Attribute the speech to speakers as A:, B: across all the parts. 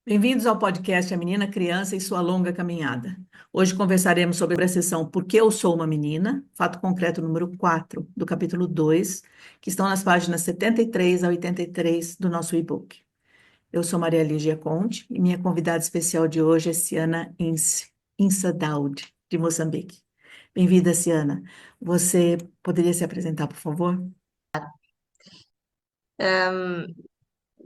A: Bem-vindos ao podcast A Menina, Criança e Sua Longa Caminhada. Hoje conversaremos sobre a sessão Por que eu sou uma menina, fato concreto número 4 do capítulo 2, que estão nas páginas 73 a 83 do nosso e-book. Eu sou Maria Lígia Conte e minha convidada especial de hoje é Ciana Insa Daud, de Moçambique. Bem-vinda, Ciana. Você poderia se apresentar, por favor?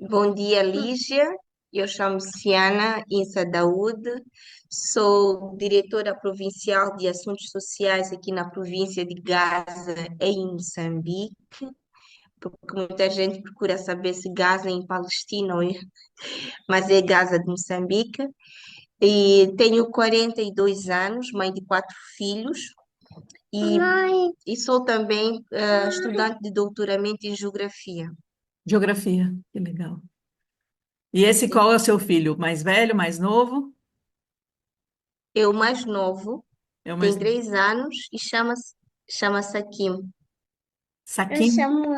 B: Bom dia, Lígia. Eu chamo-me Ciana Insa Daúde, sou diretora provincial de Assuntos Sociais aqui na província de Gaza, em Moçambique, porque muita gente procura saber se Gaza é em Palestina, mas é Gaza de Moçambique. E tenho 42 anos, mãe de quatro filhos, e, e sou também estudante de doutoramento em Geografia.
A: Geografia, que legal. E esse qual é o seu filho? Mais velho, mais novo?
B: Eu, mais novo,
A: É o
B: tem
A: mais novo.
B: 3 anos e chama-se Akim. Eu
A: Saquinho?
B: chamo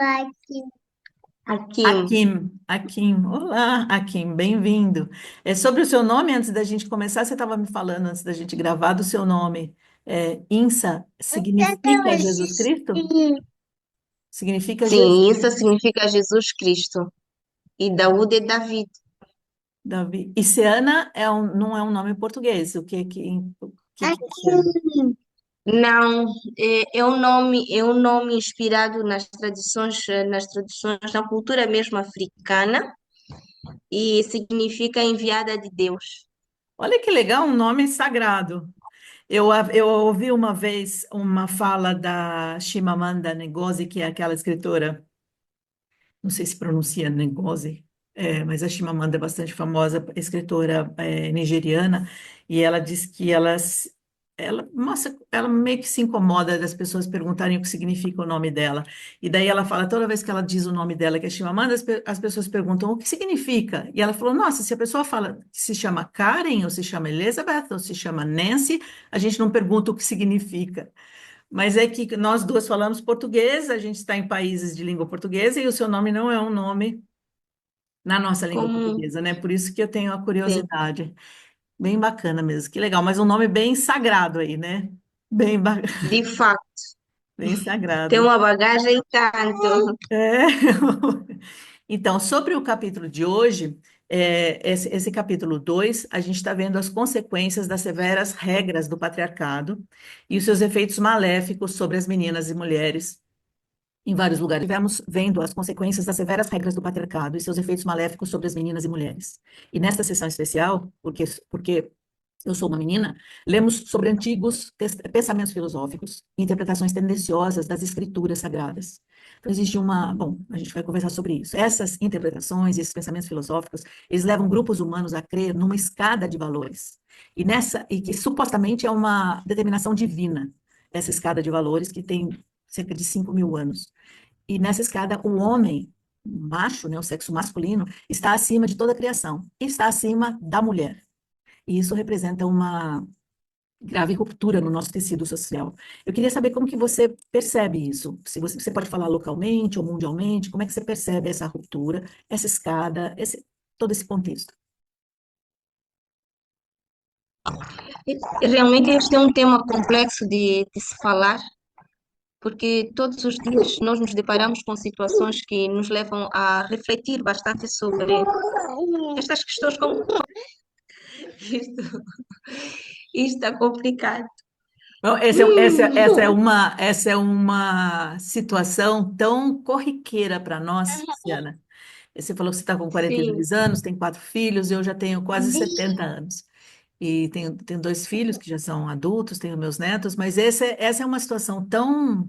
B: Akim. Akim.
A: Akim. Olá, Akim, bem-vindo. É sobre o seu nome, antes da gente começar, você estava me falando, antes da gente gravar, do seu nome. Insa significa Jesus Cristo? Significa Jesus,
B: Sim, isso significa Jesus Cristo. E Daúde é David.
A: Davi. E Seana não é um nome português. O que que é Seana?
B: Akim. Não, é um nome inspirado nas traduções da cultura mesmo africana e significa enviada de Deus.
A: Olha que legal, um nome sagrado. Eu ouvi uma vez uma fala da Chimamanda Ngozi, que é aquela escritora, não sei se pronuncia Ngozi, mas a Chimamanda é bastante famosa, escritora nigeriana, e ela diz que ela meio que se incomoda das pessoas perguntarem o que significa o nome dela. E daí ela fala, toda vez que ela diz o nome dela, que é Chimamanda, as pessoas perguntam o que significa. E ela falou, nossa, se a pessoa fala que se chama Karen, ou se chama Elizabeth, ou se chama Nancy, a gente não pergunta o que significa. Mas é que nós duas falamos português, a gente está em países de língua portuguesa e o seu nome não é um nome na nossa língua
B: Como,
A: portuguesa, né? Por isso que eu tenho a
B: sim,
A: curiosidade. Bem bacana mesmo, que legal, mas um nome bem sagrado aí, né? Bem, ba-
B: de facto,
A: bem
B: tem
A: sagrado.
B: uma bagagem e tanto.
A: É. Então, sobre o capítulo de hoje, esse capítulo 2, a gente está vendo as consequências das severas regras do patriarcado e os seus efeitos maléficos sobre as meninas e mulheres em vários lugares. Estivemos vendo as consequências das severas regras do patriarcado e seus efeitos maléficos sobre as meninas e mulheres. E nesta sessão especial, porque eu sou uma menina, lemos sobre antigos pensamentos filosóficos e interpretações tendenciosas das escrituras sagradas. Então, existe bom, a gente vai conversar sobre isso. Essas interpretações e esses pensamentos filosóficos, eles levam grupos humanos a crer numa escada de valores. E que supostamente é uma determinação divina, essa escada de valores que tem cerca de 5.000 anos. E nessa escada, o homem, o macho, né, o sexo masculino, está acima de toda a criação, está acima da mulher. E isso representa uma grave ruptura no nosso tecido social. Eu queria saber como que você percebe isso. Se você pode falar localmente ou mundialmente, como é que você percebe essa ruptura, essa escada, todo esse contexto?
B: Realmente este é um tema complexo de se falar, porque todos os dias nós nos deparamos com situações que nos levam a refletir bastante sobre estas questões como isto, isto está complicado.
A: Bom, essa é uma situação tão corriqueira para nós, Luciana. Você falou que você está com quarenta e
B: Sim,
A: dois anos, tem quatro filhos, eu já tenho quase 70 anos. E tenho dois filhos que já são adultos, tenho meus netos, mas essa é uma situação tão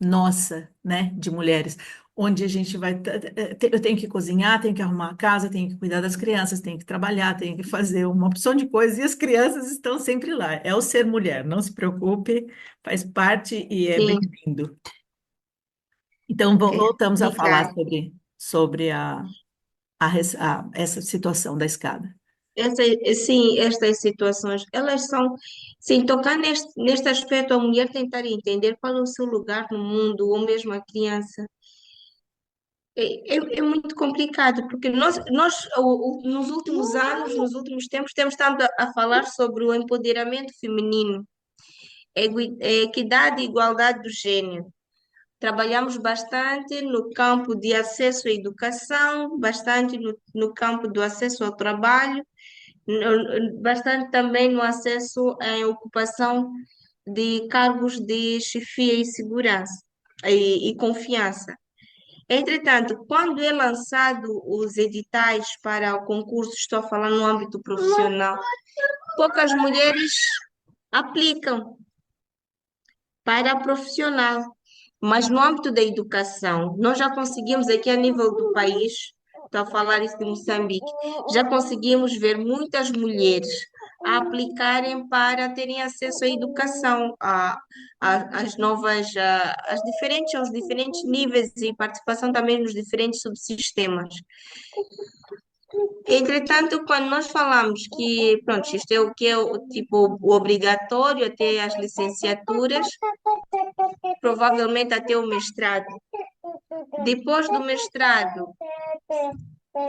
A: nossa, né, de mulheres, onde a gente eu tenho que cozinhar, tenho que arrumar a casa, tenho que cuidar das crianças, tenho que trabalhar, tenho que fazer uma opção de coisas, e as crianças estão sempre lá. É o ser mulher, não se preocupe, faz parte e é
B: sim,
A: bem-vindo. Então,
B: é
A: voltamos a falar
B: complicado.
A: sobre essa situação da escada.
B: Sim, estas situações, elas são, sim, tocar neste aspecto, a mulher tentar entender qual é o seu lugar no mundo, ou mesmo a criança. é muito complicado, porque nos últimos anos, nos últimos tempos, temos estado a falar sobre o empoderamento feminino, equidade e igualdade do gênero. Trabalhamos bastante no campo de acesso à educação, bastante no campo do acesso ao trabalho, bastante também no acesso à ocupação de cargos de chefia e segurança e confiança. Entretanto, quando é lançado os editais para o concurso, estou a falar no âmbito profissional, poucas mulheres aplicam para profissional. Mas no âmbito da educação, nós já conseguimos aqui a nível do país, estou a falar isso de Moçambique, já conseguimos ver muitas mulheres a aplicarem para terem acesso à educação, às novas, aos diferentes níveis e participação também nos diferentes subsistemas. Entretanto, quando nós falamos que, pronto, isto é o que é o tipo o obrigatório até as licenciaturas, provavelmente até o mestrado. Depois do mestrado,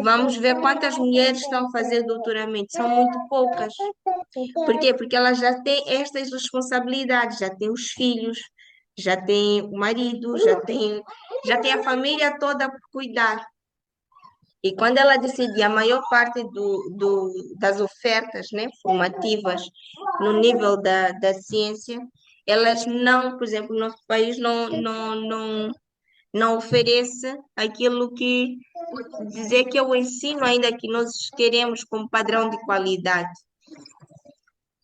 B: vamos ver quantas mulheres estão a fazer doutoramento. São muito poucas. Por quê? Porque elas já têm estas responsabilidades, já têm os filhos, já têm o marido, já têm a família toda por cuidar. E quando ela decide, a maior parte das ofertas, né, formativas no nível da ciência, elas não, por exemplo, o nosso país não oferece aquilo que dizer que é o ensino ainda que nós queremos como padrão de qualidade.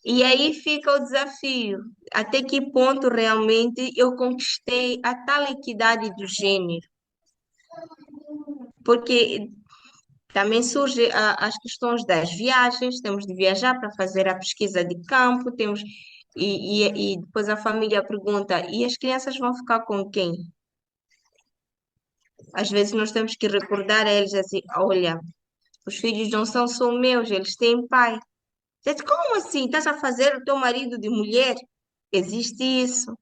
B: E aí fica o desafio, até que ponto realmente eu conquistei a tal equidade do gênero? Porque também surgem as questões das viagens, temos de viajar para fazer a pesquisa de campo, e depois a família pergunta, e as crianças vão ficar com quem? Às vezes nós temos que recordar a eles assim, olha, os filhos não são só meus, eles têm pai. Diz, como assim? Estás a fazer o teu marido de mulher? Existe isso.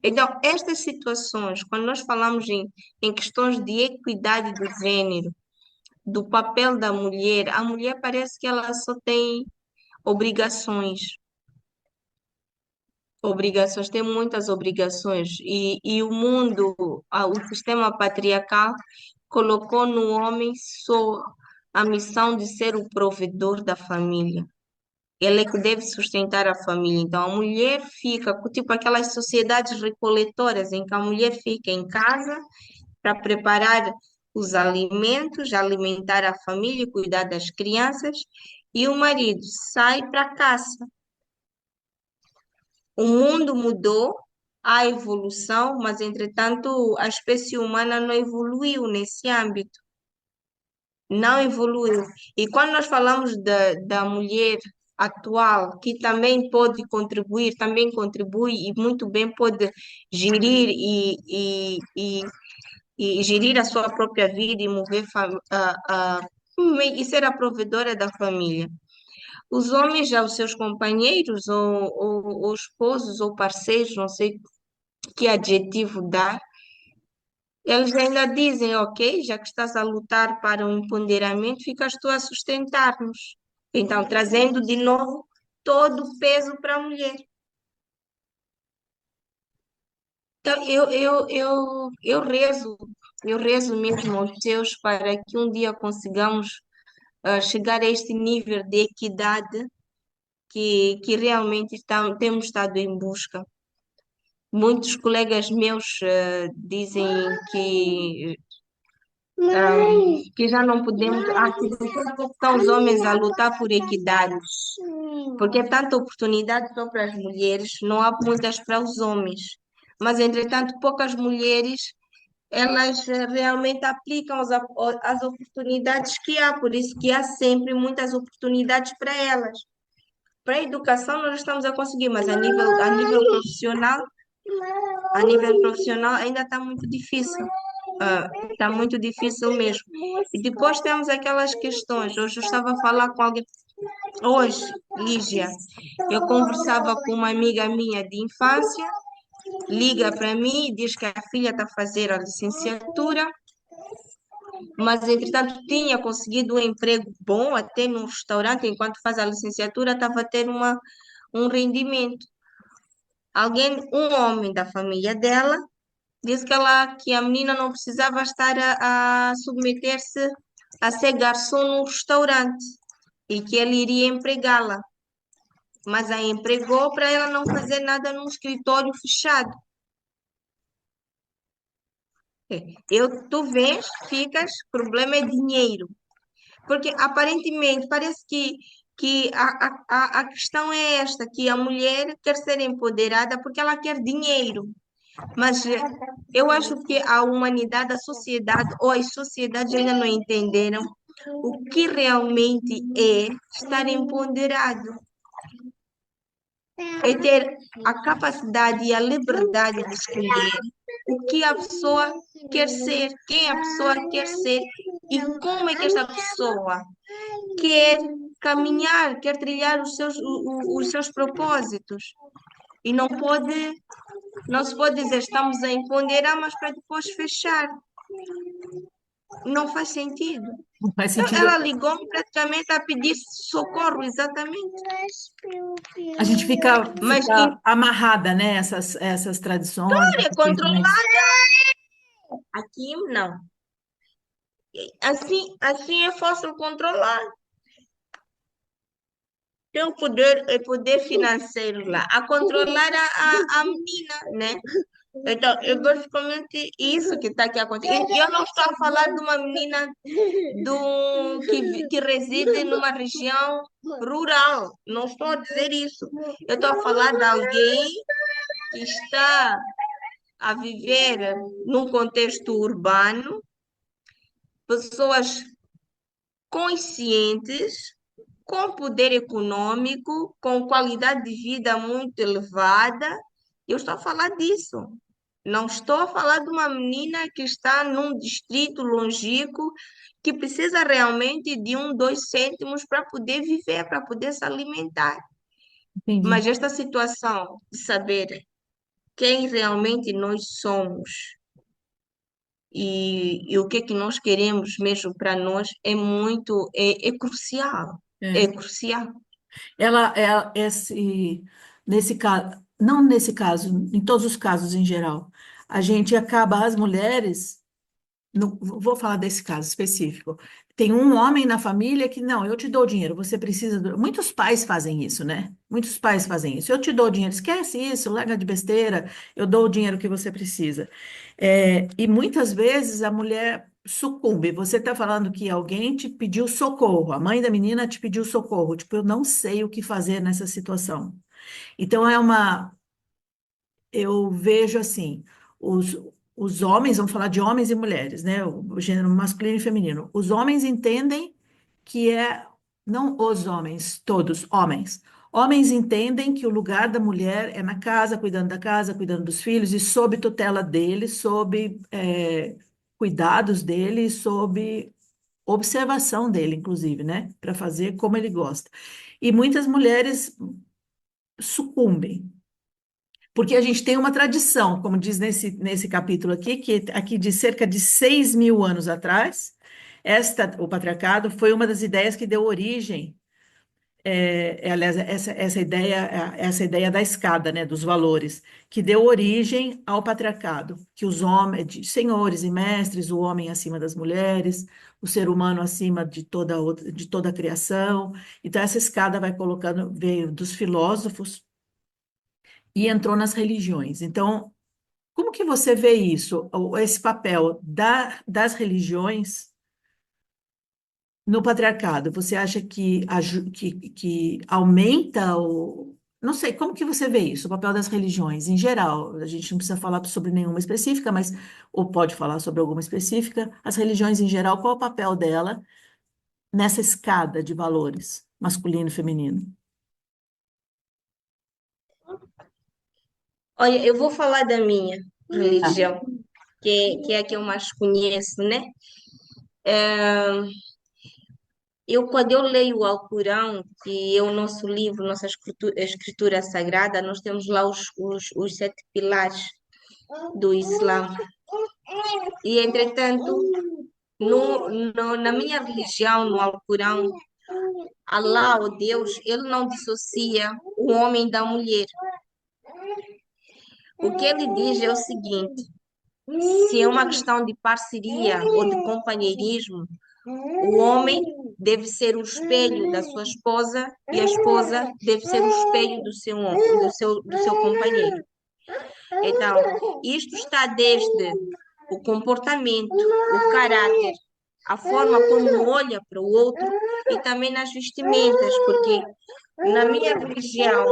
B: Então, estas situações, quando nós falamos em questões de equidade de gênero, do papel da mulher, a mulher parece que ela só tem obrigações. Obrigações, tem muitas obrigações. E o mundo, o sistema patriarcal, colocou no homem só a missão de ser o provedor da família. Ele é que deve sustentar a família. Então, a mulher fica, tipo aquelas sociedades recoletoras, em que a mulher fica em casa para preparar os alimentos, alimentar a família, cuidar das crianças, e o marido sai para a caça. O mundo mudou, há evolução, mas, entretanto, a espécie humana não evoluiu nesse âmbito. Não evoluiu. E quando nós falamos da mulher atual, que também pode contribuir, também contribui e muito bem pode gerir e gerir a sua própria vida e mover e ser a provedora da família. Os homens, já os seus companheiros, ou esposos, ou parceiros, não sei que adjetivo dar, eles ainda dizem, ok, já que estás a lutar para o empoderamento, ficas tu a sustentar-nos. Então, trazendo de novo todo o peso para a mulher. Então, eu rezo mesmo aos céus para que um dia consigamos chegar a este nível de equidade que realmente temos estado em busca. Muitos colegas meus dizem que já não podemos, que são os homens a lutar por equidade, porque é tanta oportunidade só para as mulheres, não há muitas para os homens. Mas, entretanto, poucas mulheres, elas realmente aplicam as oportunidades que há, por isso que há sempre muitas oportunidades para elas. Para a educação nós estamos a conseguir, mas a nível profissional ainda está muito difícil. Está muito difícil mesmo. E depois temos aquelas questões. Hoje eu estava a falar com alguém. Hoje, Lígia, eu conversava com uma amiga minha de infância, liga para mim e diz que a filha está a fazer a licenciatura mas entretanto tinha conseguido um emprego bom até num restaurante, enquanto faz a licenciatura, estava a ter um rendimento. Um homem da família dela, disse que a menina não precisava estar a submeter-se a ser garçom no restaurante e que ele iria empregá-la, mas a empregou para ela não fazer nada num escritório fechado. Tu vês, ficas, problema é dinheiro. Porque aparentemente parece que a questão é esta, que a mulher quer ser empoderada porque ela quer dinheiro. Mas eu acho que a humanidade, a sociedade ou as sociedades ainda não entenderam o que realmente é estar empoderado. É ter a capacidade e a liberdade de escolher o que a pessoa quer ser, quem a pessoa quer ser e como é que esta pessoa quer caminhar, quer trilhar os seus propósitos. E não se pode dizer estamos a empoderar, mas para depois fechar. Não faz sentido.
A: Não faz
B: Então,
A: sentido.
B: ela ligou-me praticamente a pedir socorro, exatamente.
A: A gente
B: Mas
A: fica amarrada, né? Essas tradições,
B: história
A: esses pensamentos.
B: controlada, aqui não. Assim é fácil controlar. Tem o poder financeiro lá, a controlar a menina, né? Então, é basicamente isso que está aqui acontecendo. E eu não estou a falar de uma menina que reside numa região rural. Não estou a dizer isso. Eu estou a falar de alguém que está a viver num contexto urbano, pessoas conscientes, com poder econômico, com qualidade de vida muito elevada. Eu estou a falar disso. Não estou a falar de uma menina que está num distrito longínquo que precisa realmente de 1, 2 cêntimos para poder viver, para poder se alimentar.
A: Entendi.
B: Mas esta situação de saber quem realmente nós somos e o que é que nós queremos mesmo para nós é crucial. É
A: É.
B: crucial.
A: Nesse caso, não nesse caso, em todos os casos em geral, a gente acaba, as mulheres. Vou falar desse caso específico. Tem um homem na família que, não, eu te dou dinheiro, você precisa. Muitos pais fazem isso, né? Muitos pais fazem isso. Eu te dou dinheiro, esquece isso, larga de besteira, eu dou o dinheiro que você precisa. E muitas vezes a mulher sucumbe. Você está falando que alguém te pediu socorro, a mãe da menina te pediu socorro. Tipo, eu não sei o que fazer nessa situação. Então, eu vejo assim, os, os homens, vamos falar de homens e mulheres, né? O gênero masculino e feminino. Os homens entendem que não os homens, todos, homens. Homens entendem que o lugar da mulher é na casa, cuidando da casa, cuidando dos filhos, e sob tutela dele, sob cuidados dele, sob observação dele, inclusive, né? Para fazer como ele gosta. E muitas mulheres sucumbem, porque a gente tem uma tradição, como diz nesse capítulo aqui, que aqui de cerca de 6.000 anos atrás, o patriarcado foi uma das ideias que deu origem, aliás, essa ideia da escada, né, dos valores, que deu origem ao patriarcado, que os homens, senhores e mestres, o homem acima das mulheres, o ser humano acima de toda a criação. Então, essa escada vai colocando, veio dos filósofos e entrou nas religiões. Então, como que você vê isso, esse papel das religiões no patriarcado? Você acha que aumenta o... Não sei, como que você vê isso, o papel das religiões em geral? A gente não precisa falar sobre nenhuma específica, mas ou pode falar sobre alguma específica. As religiões em geral, qual é o papel dela nessa escada de valores masculino e feminino?
B: Olha, eu vou falar da minha
A: Ah,
B: religião, que é a que eu mais conheço, né? Quando eu leio o Alcorão, que é o nosso livro, nossa escritura sagrada, nós temos lá os 7 pilares do Islã. E, entretanto, Na minha religião, no Alcorão, Allah, o Deus, ele não dissocia o homem da mulher. O que ele diz é o seguinte: se é uma questão de parceria ou de companheirismo, o homem deve ser o espelho da sua esposa e a esposa deve ser o espelho do seu companheiro. Então, isto está desde o comportamento, o caráter, a forma como olha para o outro e também nas vestimentas, porque na minha religião,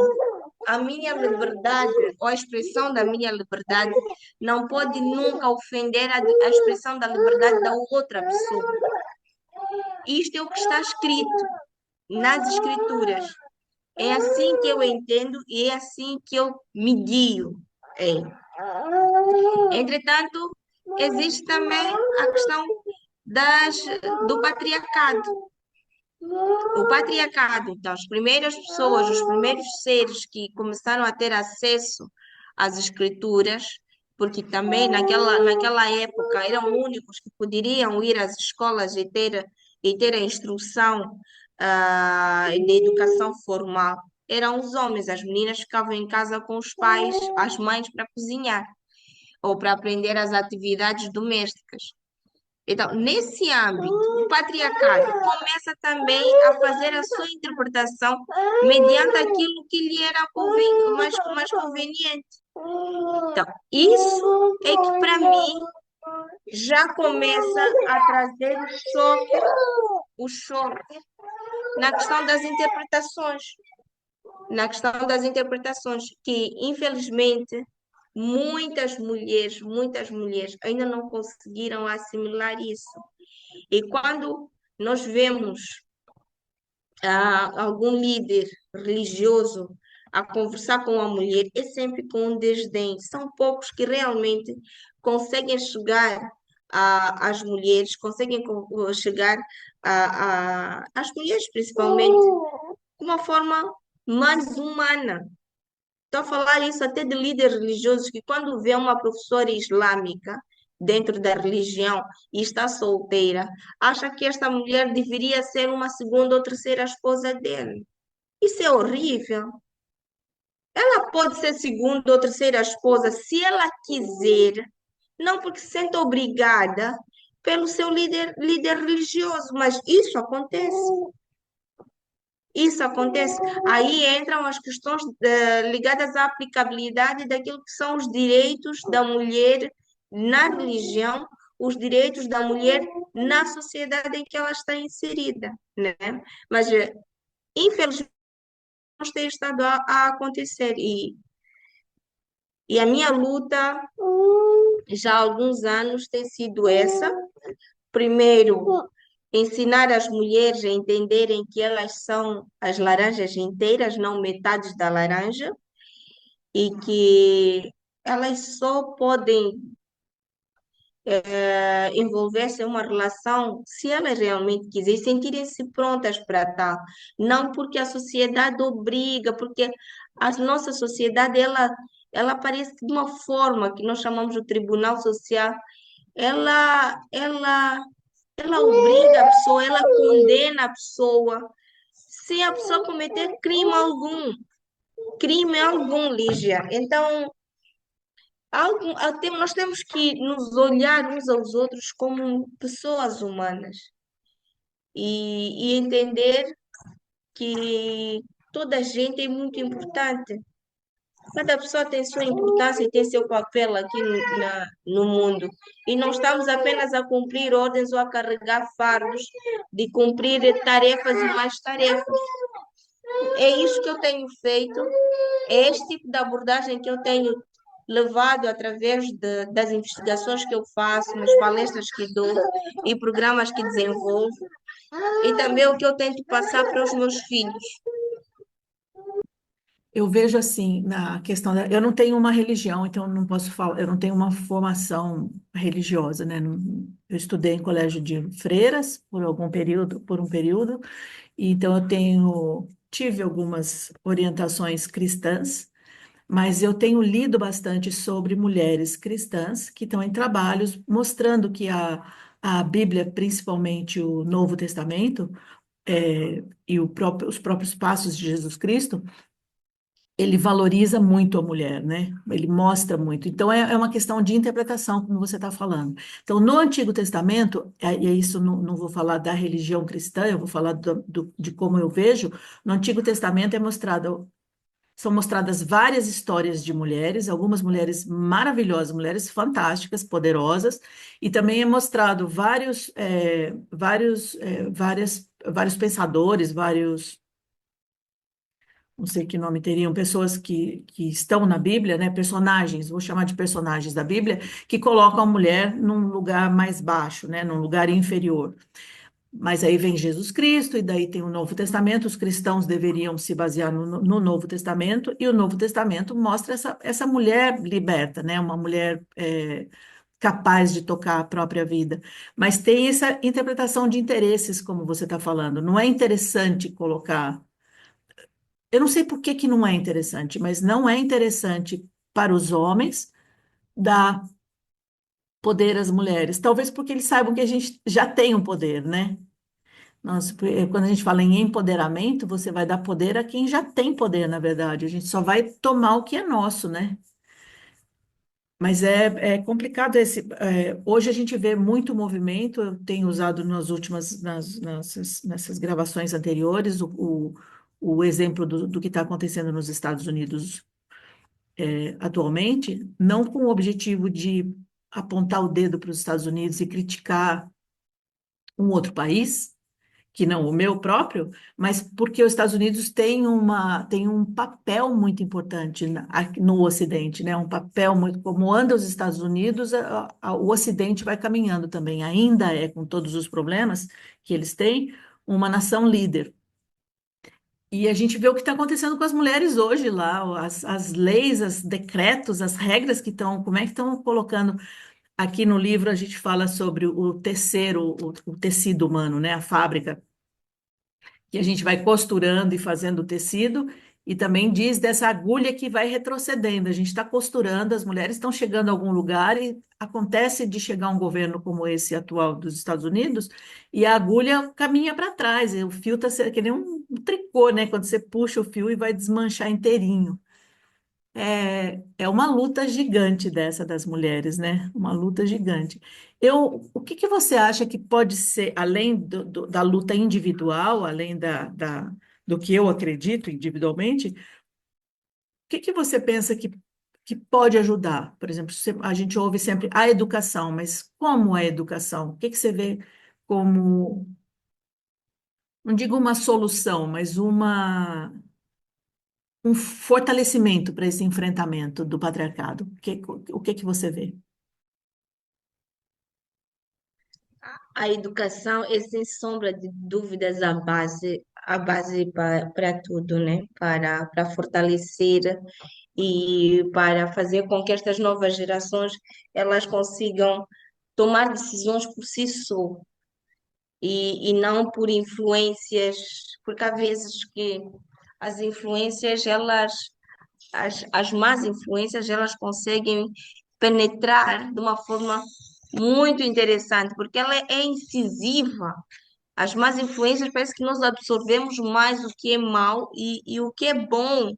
B: a minha liberdade ou a expressão da minha liberdade não pode nunca ofender a expressão da liberdade da outra pessoa. Isto é o que está escrito nas escrituras. É assim que eu entendo e é assim que eu me guio. Entretanto, existe também a questão das, do patriarcado. O patriarcado, então, as primeiras pessoas, os primeiros seres que começaram a ter acesso às escrituras, porque também naquela época eram únicos que poderiam ir às escolas e ter a instrução de educação formal, eram os homens. As meninas ficavam em casa com os pais, as mães para cozinhar ou para aprender as atividades domésticas. Então, nesse âmbito, o patriarcado começa também a fazer a sua interpretação mediante aquilo que lhe era mais conveniente. Então, isso é que para mim já começa a trazer o choque na questão das interpretações. Na questão das interpretações, que infelizmente muitas mulheres ainda não conseguiram assimilar isso. E quando nós vemos algum líder religioso a conversar com a mulher, é sempre com um desdém. São poucos que realmente conseguem chegar às mulheres, conseguem chegar às mulheres, principalmente, de uma forma mais humana. Estou a falar isso até de líderes religiosos que, quando vê uma professora islâmica dentro da religião e está solteira, acha que esta mulher deveria ser uma segunda ou terceira esposa dele. Isso é horrível. Ela pode ser segunda ou terceira esposa se ela quiser, não porque se sente obrigada pelo seu líder religioso, mas isso acontece. Isso acontece. Aí entram as questões ligadas à aplicabilidade daquilo que são os direitos da mulher na religião, os direitos da mulher na sociedade em que ela está inserida, né? Mas, infelizmente, não tem estado a acontecer. E a minha luta já há alguns anos tem sido essa. Primeiro, ensinar as mulheres a entenderem que elas são as laranjas inteiras, não metades da laranja, e que elas só podem envolver-se em uma relação se elas realmente quiserem, sentirem-se prontas para tal. Não porque a sociedade obriga, porque a nossa sociedade, ela aparece de uma forma que nós chamamos de tribunal social, ela obriga a pessoa, ela condena a pessoa, sem a pessoa cometer crime algum, Lígia. Então, nós temos que nos olhar uns aos outros como pessoas humanas e entender que toda a gente é muito importante. Cada pessoa tem sua importância e tem seu papel aqui no mundo. E não estamos apenas a cumprir ordens ou a carregar fardos de cumprir tarefas e mais tarefas. É isso que eu tenho feito, é este tipo de abordagem que eu tenho levado através das investigações que eu faço, nas palestras que dou e programas que desenvolvo, e também o que eu tento passar para os meus filhos.
A: Eu vejo assim, na questão eu não tenho uma religião, então eu não posso falar, eu não tenho uma formação religiosa, né? Eu estudei em colégio de freiras por um período, e então tive algumas orientações cristãs, mas eu tenho lido bastante sobre mulheres cristãs que estão em trabalhos mostrando que a Bíblia, principalmente o Novo Testamento, e os próprios passos de Jesus Cristo, ele valoriza muito a mulher, né? Ele mostra muito. Então, é uma questão de interpretação, como você está falando. Então, no Antigo Testamento, e é isso não vou falar da religião cristã, eu vou falar de como eu vejo, no Antigo Testamento são mostradas várias histórias de mulheres, algumas mulheres maravilhosas, mulheres fantásticas, poderosas, e também é mostrado vários pensadores, não sei que nome teriam, pessoas que estão na Bíblia, né, personagens, vou chamar de personagens da Bíblia, que colocam a mulher num lugar mais baixo, né, num lugar inferior. Mas aí vem Jesus Cristo, e daí tem o Novo Testamento, os cristãos deveriam se basear no Novo Testamento, e o Novo Testamento mostra essa mulher liberta, né? Uma mulher capaz de tocar a própria vida. Mas tem essa interpretação de interesses, como você está falando. Não é interessante colocar. Eu não sei por que que não é interessante, mas não é interessante para os homens dar poder às mulheres. Talvez porque eles saibam que a gente já tem um poder, né? Nossa, quando a gente fala em empoderamento, você vai dar poder a quem já tem poder, na verdade. A gente só vai tomar o que é nosso, né? Mas é complicado hoje a gente vê muito movimento, eu tenho usado nessas gravações anteriores o exemplo do que está acontecendo nos Estados Unidos atualmente, não com o objetivo de apontar o dedo para os Estados Unidos e criticar um outro país, que não o meu próprio, mas porque os Estados Unidos têm um papel muito importante aqui no Ocidente, né? Um papel muito, como anda os Estados Unidos, o Ocidente vai caminhando também, ainda com todos os problemas que eles têm, uma nação líder. E a gente vê o que está acontecendo com as mulheres hoje lá, as leis, os decretos, as regras que estão, como é que estão colocando. Aqui no livro a gente fala sobre o tecer, o tecido humano, né? A fábrica que a gente vai costurando e fazendo o tecido, e também diz dessa agulha que vai retrocedendo. A gente está costurando, as mulheres estão chegando a algum lugar e acontece de chegar um governo como esse atual dos Estados Unidos, e a agulha caminha para trás, e o fio está que nem um tricô, né? Quando você puxa o fio e vai desmanchar inteirinho. É uma luta gigante dessa das mulheres, né? Uma luta gigante. O que que você acha que pode ser, além da luta individual, além do que eu acredito individualmente, o que que você pensa que pode ajudar? Por exemplo, a gente ouve sempre a educação, mas como é a educação? O que que você vê como, não digo uma solução, mas um fortalecimento para esse enfrentamento do patriarcado? O que que você vê?
B: A educação é, sem sombra de dúvidas, a base para tudo, né? Para fortalecer e para fazer com que estas novas gerações elas consigam tomar decisões por si só e não por influências, porque há vezes que as influências, as más influências, elas conseguem penetrar de uma forma muito interessante, porque ela é incisiva. As más influências parece que nós absorvemos mais o que é mau e o que é bom.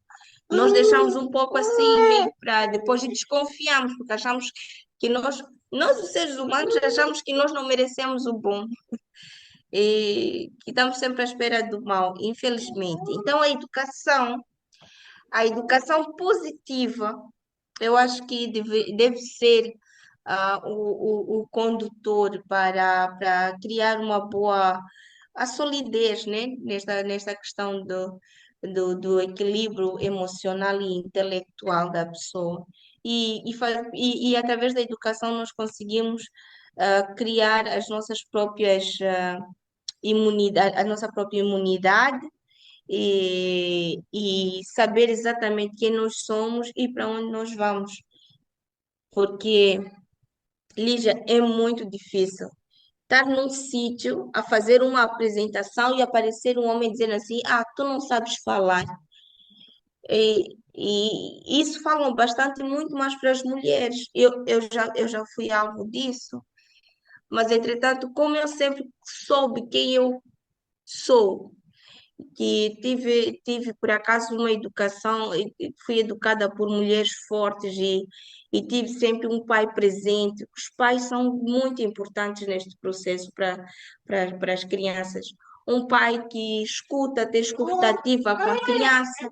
B: Nós deixamos um pouco assim, meio para depois desconfiamos, porque achamos que nós, os seres humanos, achamos que nós não merecemos o bom e que estamos sempre à espera do mal, infelizmente. Então, a educação positiva, eu acho que deve ser o condutor para criar uma boa a solidez, né? Nesta questão do equilíbrio emocional e intelectual da pessoa. E através da educação nós conseguimos criar as nossas próprias imunidade, a nossa própria imunidade e saber exatamente quem nós somos e para onde nós vamos. Porque, Lígia, é muito difícil estar num sítio a fazer uma apresentação e aparecer um homem dizendo assim: Ah, tu não sabes falar. E isso falam bastante muito mais para as mulheres. Eu já fui alvo disso. Mas, entretanto, como eu sempre soube quem eu sou, que tive por acaso uma educação, e fui educada por mulheres fortes e tive sempre um pai presente. Os pais são muito importantes neste processo para as crianças. Um pai que escuta, tem escutativa com a criança,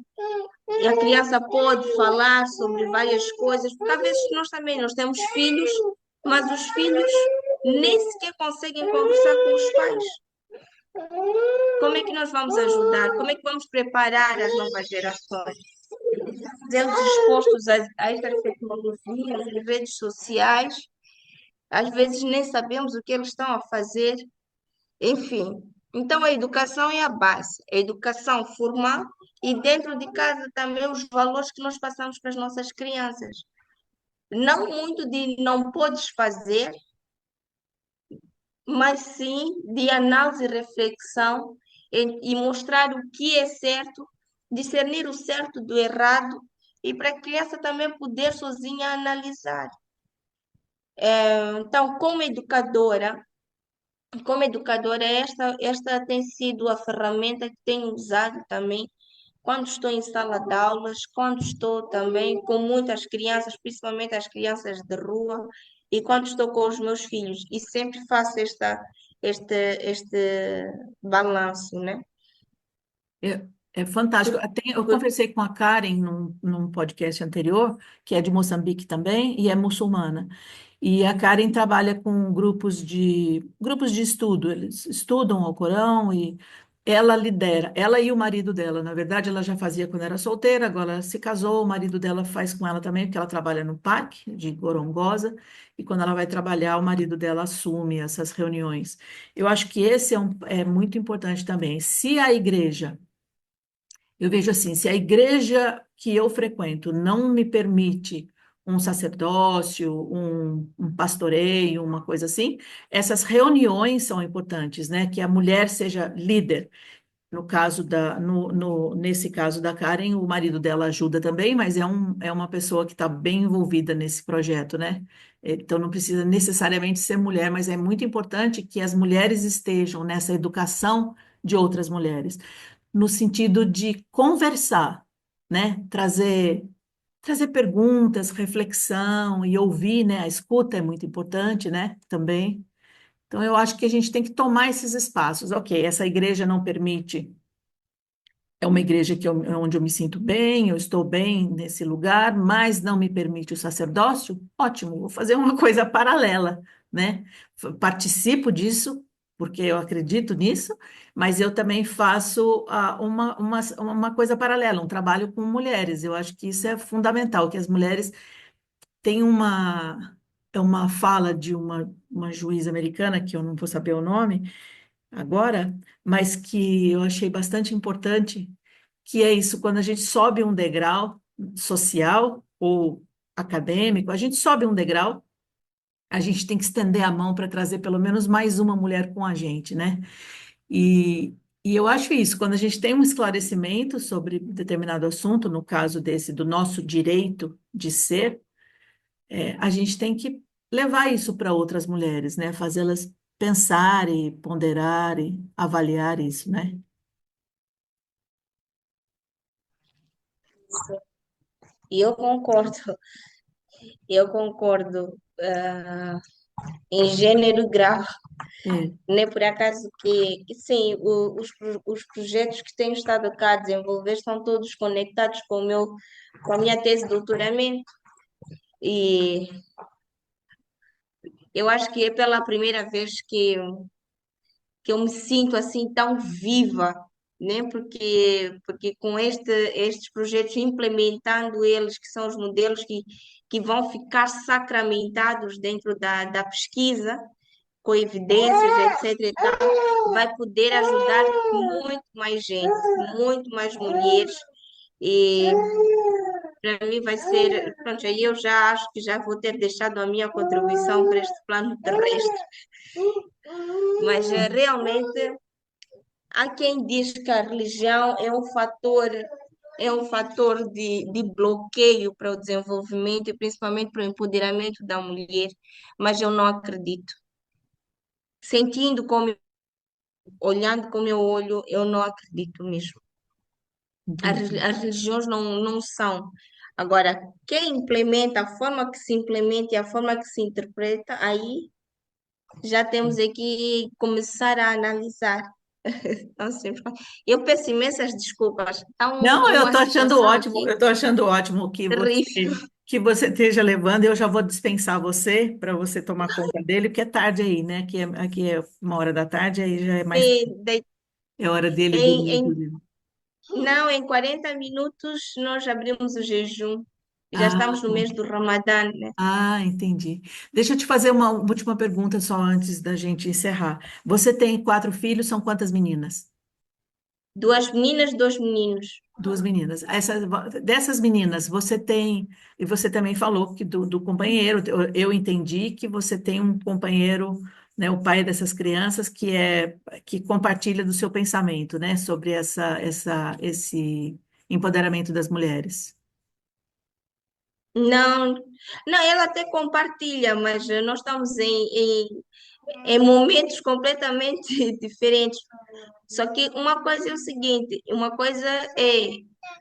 B: e a criança pode falar sobre várias coisas, porque às vezes nós temos filhos, mas os filhos nem sequer conseguem conversar com os pais. Como é que nós vamos ajudar? Como é que vamos preparar as novas gerações? Eles expostos a estas tecnologias e redes sociais, às vezes nem sabemos o que eles estão a fazer, enfim. Então, a educação é a base, a educação formal e dentro de casa também os valores que nós passamos para as nossas crianças. Não muito de não podes fazer, mas sim de análise e reflexão e mostrar o que é certo, discernir o certo do errado e para a criança também poder sozinha analisar. Então, como educadora, esta tem sido a ferramenta que tenho usado também quando estou em sala de aulas, quando estou também com muitas crianças, principalmente as crianças de rua, e quando estou com os meus filhos, e sempre faço este balanço, né?
A: É, é fantástico. Eu conversei com a Karen num podcast anterior, que é de Moçambique também, e é muçulmana. E a Karen trabalha com grupos de estudo. Eles estudam o Corão e ela lidera, ela e o marido dela. Na verdade, ela já fazia quando era solteira, agora ela se casou, o marido dela faz com ela também, porque ela trabalha no parque de Gorongosa, e quando ela vai trabalhar, o marido dela assume essas reuniões. Eu acho que esse é muito importante também. Se a igreja eu vejo assim, se a igreja que eu frequento não me permite um sacerdócio, um pastoreio, uma coisa assim, essas reuniões são importantes, né? Que a mulher seja líder. Nesse caso da Karen, o marido dela ajuda também, mas é uma pessoa que está bem envolvida nesse projeto, né? Então não precisa necessariamente ser mulher, mas é muito importante que as mulheres estejam nessa educação de outras mulheres no sentido de conversar, né? Trazer perguntas, reflexão e ouvir, né? A escuta é muito importante, né? Também. Então, eu acho que a gente tem que tomar esses espaços. Ok, essa igreja não permite é uma igreja onde eu me sinto bem, eu estou bem nesse lugar, mas não me permite o sacerdócio, ótimo, vou fazer uma coisa paralela, né? Participo disso, porque eu acredito nisso, mas eu também faço uma coisa paralela, um trabalho com mulheres. Eu acho que isso é fundamental, que as mulheres têm uma fala de uma juíza americana, que eu não vou saber o nome agora, mas que eu achei bastante importante que é isso, quando a gente sobe um degrau social ou acadêmico, a gente sobe um degrau, a gente tem que estender a mão para trazer pelo menos mais uma mulher com a gente, né? E, e eu acho isso, quando a gente tem um esclarecimento sobre determinado assunto, no caso desse, do nosso direito de ser, a gente tem que levar isso para outras mulheres, né? Fazê-las pensar e ponderar e avaliar isso, né?
B: E eu concordo, em gênero e grau.
A: É.
B: Não é por acaso que sim, os projetos que tenho estado cá a desenvolver estão todos conectados com a minha tese de doutoramento. E eu acho que é pela primeira vez que eu me sinto assim tão viva, né? Porque com estes projetos, implementando eles, que são os modelos que vão ficar sacramentados dentro da pesquisa, com evidências, etc. e tal, vai poder ajudar muito mais gente, muito mais mulheres. E para mim vai ser, pronto, aí eu já acho que já vou ter deixado a minha contribuição para este plano terrestre. Mas realmente há quem diz que a religião é um fator de bloqueio para o desenvolvimento e principalmente para o empoderamento da mulher, mas eu não acredito. sentindo como, olhando com o meu olho, eu não acredito mesmo.
A: Entendi.
B: As religiões não são. Agora, quem implementa, a forma que se implementa e a forma que se interpreta, aí já temos aqui começar a analisar. Então, sempre- Eu peço imensas desculpas. Está
A: Não, eu
B: uma
A: estou achando
B: situação
A: ótimo,
B: aqui
A: eu estou achando ótimo
B: terrível.
A: que você esteja levando. Eu já vou dispensar você para você tomar conta dele, porque é tarde aí, né? Aqui é 1 hora da tarde, aí já é mais
B: E de-
A: é hora dele
B: em,
A: dormir,
B: em-
A: inclusive.
B: não, em 40 minutos nós abrimos o jejum. Já
A: Ah,
B: estamos no mês do Ramadã, né?
A: entendi. Deixa eu te fazer uma última pergunta só antes da gente encerrar. Você tem 4 filhos, são quantas meninas?
B: 2 meninas, 2 meninos.
A: 2 meninas. Dessas meninas, você tem, e você também falou que do companheiro, eu entendi que você tem um companheiro, né, o pai dessas crianças, que compartilha do seu pensamento, né, sobre esse empoderamento das mulheres.
B: Não, não, ela até compartilha, mas nós estamos em momentos completamente diferentes. Só que uma coisa é o seguinte, uma coisa é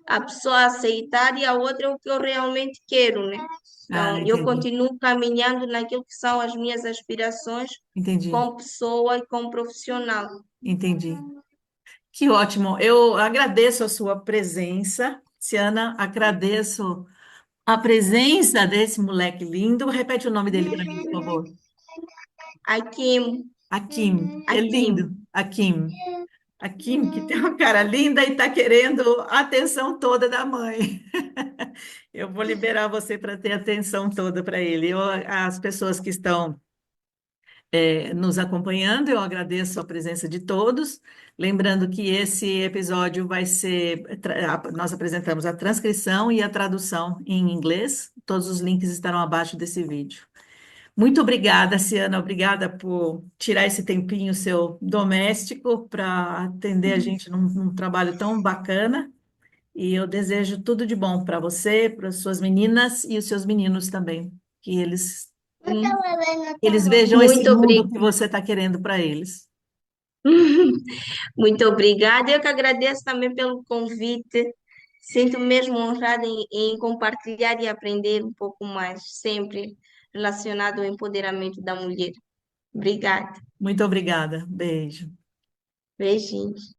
B: a pessoa aceitar e a outra é o que eu realmente quero, né?
A: Ah,
B: Então, eu
A: entendi,
B: continuo caminhando naquilo que são as minhas aspirações
A: entendi,
B: como pessoa e como profissional.
A: entendi. Que ótimo. Eu agradeço a sua presença, Ciana, agradeço a presença desse moleque lindo. Repete o nome dele para mim, por favor.
B: Akim,
A: Akim, é
B: Akim.
A: lindo. Akim. Akim, que tem uma cara linda e está querendo a atenção toda da mãe. Eu vou liberar você para ter a atenção toda para ele. As pessoas que estão nos acompanhando, eu agradeço a presença de todos. Lembrando que esse episódio vai ser. Nós apresentamos a transcrição e a tradução em inglês. Todos os links estarão abaixo desse vídeo. Muito obrigada, Ciana. Obrigada por tirar esse tempinho seu doméstico para atender a gente num trabalho tão bacana. E eu desejo tudo de bom para você, para as suas meninas e os seus meninos também. Que eles vejam esse
B: Muito
A: mundo
B: obrigada.
A: que você está querendo para eles.
B: Muito obrigada. Eu que agradeço também pelo convite. Sinto mesmo honrada em compartilhar e aprender um pouco mais, sempre relacionado ao empoderamento da mulher. Obrigada.
A: Muito obrigada. Beijo.
B: Beijinhos.